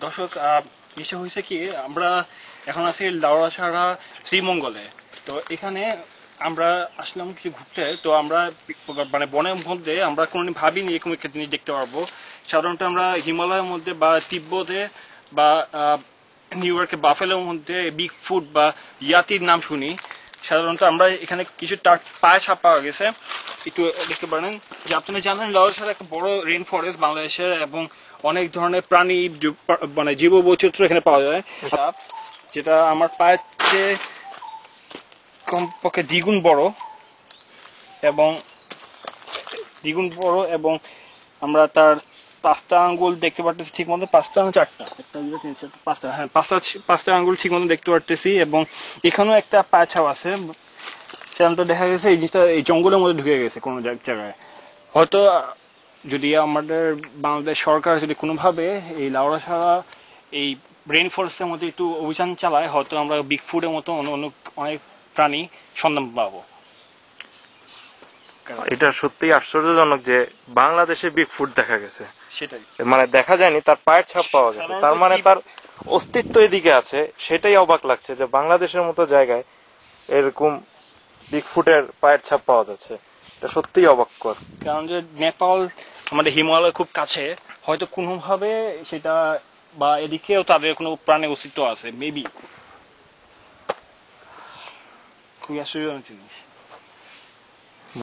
দর্শক, বিষয় হয়েছে কি, আমরা এখন আছি লাউড়াছড়া শ্রীমঙ্গলে। তো এখানে আমরা আসলাম কিছু ঘুরতে। তো আমরা মানে বনের মধ্যে আমরা কোনোদিন ভাবিনি এরকম একটা জিনিস দেখতে পারবো। সাধারণত আমরা হিমালয়ের মধ্যে বা তিব্বতে বা নিউ ইয়র্কে বাফেলোর মধ্যে বিগ ফুট বা ইয়াতির নাম শুনি। সাধারণত আমরা এখানে কিছু তার পায়ে ছাপ পাওয়া গেছে, একটু দেখতে পারেন। যে আপনি জানেন লাউড়াছড়া একটা বড় রেইন ফরেস্ট বাংলাদেশের, এবং অনেক ধরনের প্রাণী মানে জীব বৈচিত্র্য এখানে পাওয়া যায়। সাপ যেটা আমার পায়ের চেয়ে কমপক্ষে দ্বিগুণ বড়, এবং আমরা তার 5টা আঙ্গুল দেখতে পারতেছি ঠিক মতো। 5টা না 4টা, 5টা, হ্যাঁ 5টা আঙ্গুল ঠিক মতো দেখতে পারতেছি। এবং এখানেও একটা পায়ে ছাপ আছে। সেখানটা দেখা গেছে এই জিনিসটা এই জঙ্গলের মধ্যে ঢুকে গেছে কোনো জায়গায়। হয়তো যদি আমাদের বাংলাদেশ সরকার যদি কোনোভাবে এই লাউড়াছড়া এই রেইন ফরেস্টের মধ্যে একটু অভিযান চালায়, হয়তো আমরা বিগ ফুডের মতো অনেক প্রাণী সন্ধান পাবো। এটা সত্যি আশ্চর্যজনক যে বাংলাদেশে বিগ ফুট দেখা গেছে। সেটাই, মানে দেখা যায়নি, তার পায়ের ছাপ পাওয়া গেছে, তার মানে তার অস্তিত্ব এদিকে আছে। সেটাই অবাক লাগছে যে বাংলাদেশের মতো জায়গায় এরকম বিগ ফুটের পায়ের ছাপ পাওয়া যাচ্ছে। এটা সত্যিই অবাককর। কারণ যে নেপাল আমাদের হিমালয় খুব কাছে, হয়তো কোনোভাবে সেটা বা এদিকেও তাদের কোনো প্রাণের অস্তিত্ব আছে মেবি। খুবই আশ্চর্যজনক জিনিস।